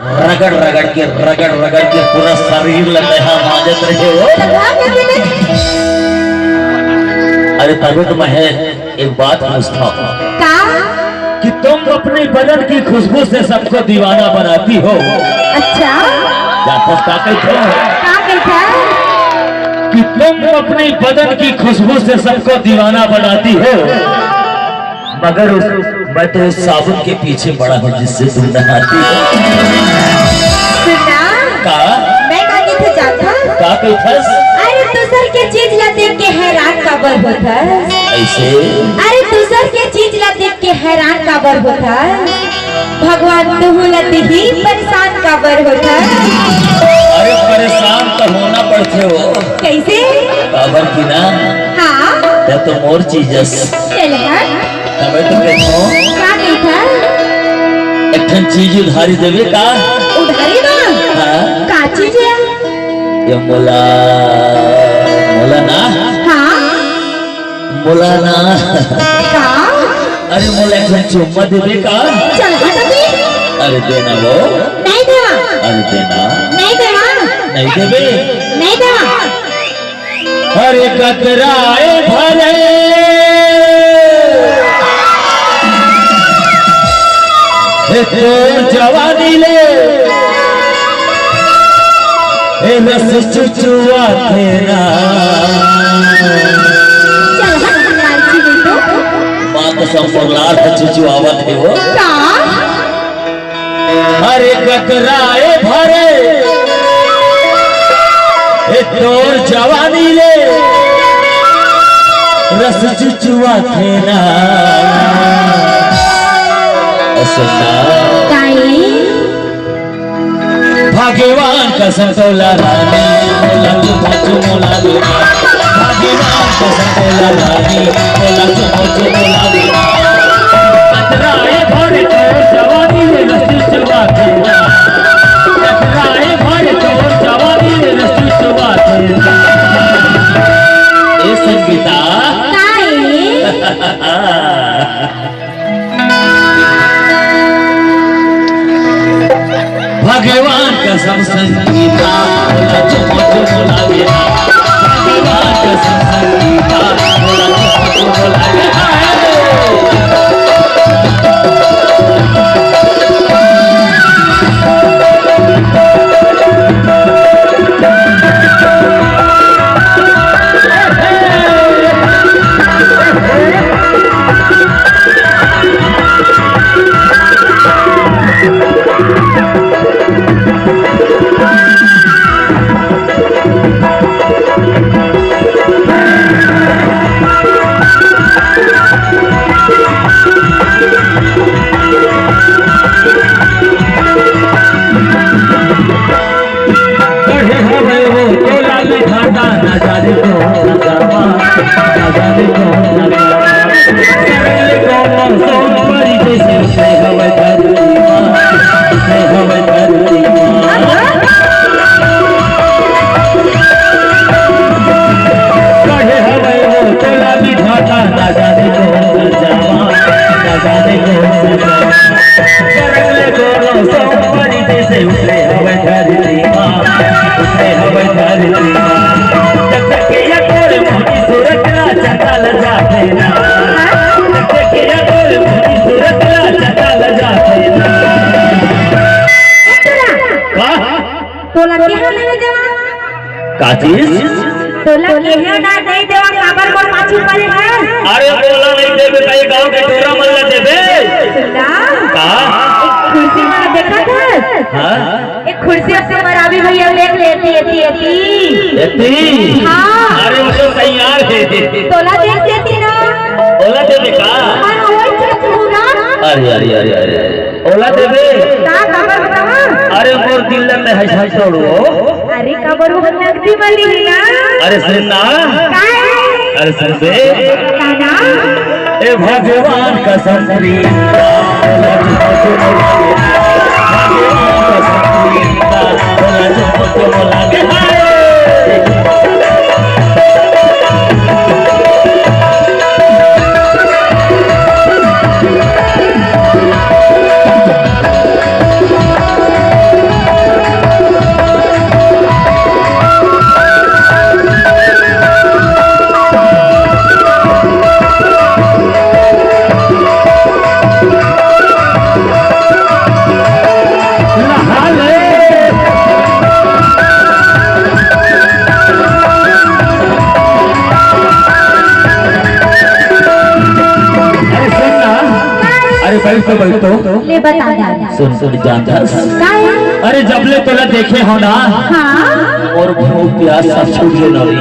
रगड़ के पूरा शरीर लगा माजत रहे हो। अरे तभी तो मैं एक बात पूछता हूँ कि तुम अपने बदन की खुशबू से सबको दीवाना बनाती हो। अच्छा कि तुम अपने बदन की खुशबू से सबको दीवाना बनाती हो, मगर मैं तो उस साबुन के पीछे पड़ा हूँ जिससे तुम नहाती हो। अरे दूसर के चीज ला देख के हैरान काबर होता ऐसे? अरे दूसर के चीज ला देख के हैरान काबर होता भगवान तुहलत ही परेशान काबर होता। अरे परेशान तो होना पड़ते हो। कैसे? काबर की ना? हाँ या तो मोर चीजस हमें तो देखो क्या नहीं था? एक ठन चीज उधारी देवे का? उधारी ना? हाँ का चीज है? ये मोला ना? हाँ मोला ना? का? अरे मोला एक ठन चुम्मा देवे का? चल हट अभी। अरे देना वो? नहीं देवा। अरे देना? नहीं देवा। नहीं देवे? नहीं देवा। अरे कतराए भले तो जवानी ले रस चुचुआ तेरा। माँ कसम पर लाल चुचुआवत है वो। अरे कतराए भरे तोर जवानी ले रस चुचुआ तेरा। भाग्यवान कसम तोला रानी मोला चुमो मोला दूना। भाग्यवान कसम तोला रानी मोला चुमो मोला दूना। कतराए भरे तोर जवानी ले रस चुचुआ तेरा। कतराए भरे तोर जवानी ले रस चुचुआ तेरा। ए संगीता भगवान कसम संगीता बोला चुमो बोला गया। भगवान कसम संगीता बोला चुमो बोला गया। अरे बोला नहीं देवे कई गांव के टोरा मल्ला देवे। कुर्सी में देखा था? एक कुर्सी से मरावी भैया देख लेती। हाँ अरे वो तो तैयार है। तोला देख लेती ना? ओला देवे का? अरे अरे अरे अरे ओला देवे अरे मोर दिल में है छोड़ो। अरे कबर वो नकदी वाली ना? अरे सुनना अरे सुन बे ए भगवान कसम प्रीता भगवान कसम प्रीता बोला जो बोला के बैठ तो ले बता दे। सुन सुन जानता काय अरे जबले तोला देखे हो ना हाँ और भूख प्यास सब छूटे नहीं।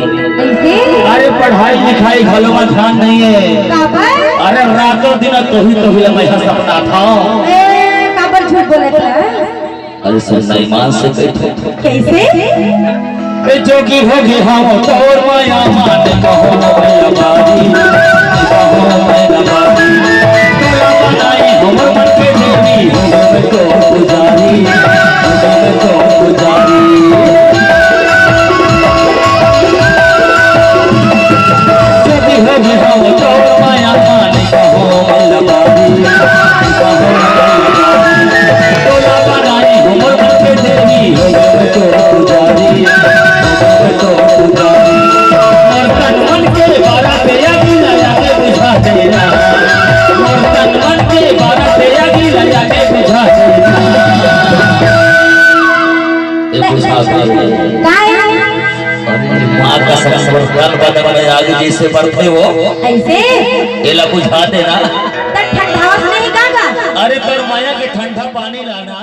ऐसे अरे पढ़ाई लिखाई भलवा ध्यान नहीं है। काबर अरे रातों दिन तो ही मैं सपना था। काबर झूठ बोले था। अरे सुन ईमान से कैसे जोगी होगी हम तोर माया मान कहो मैया बारी कहो मैया बारी तोरा बनाई हमर मन के देवी हम तो पुजारी हम तो पुजारी जोगी होगी हम तोर माया मान कहो मैया बारी कहो मैया बारी तोरा बनाई हमर मन के देवी हम तो पुजारी माँ का संस्मरण बदलने आगे जैसे बढ़ते हो ऐसे ये ला बुझा देना। ठंडा नहीं कागा अरे तर माया के ठंडा पानी लाना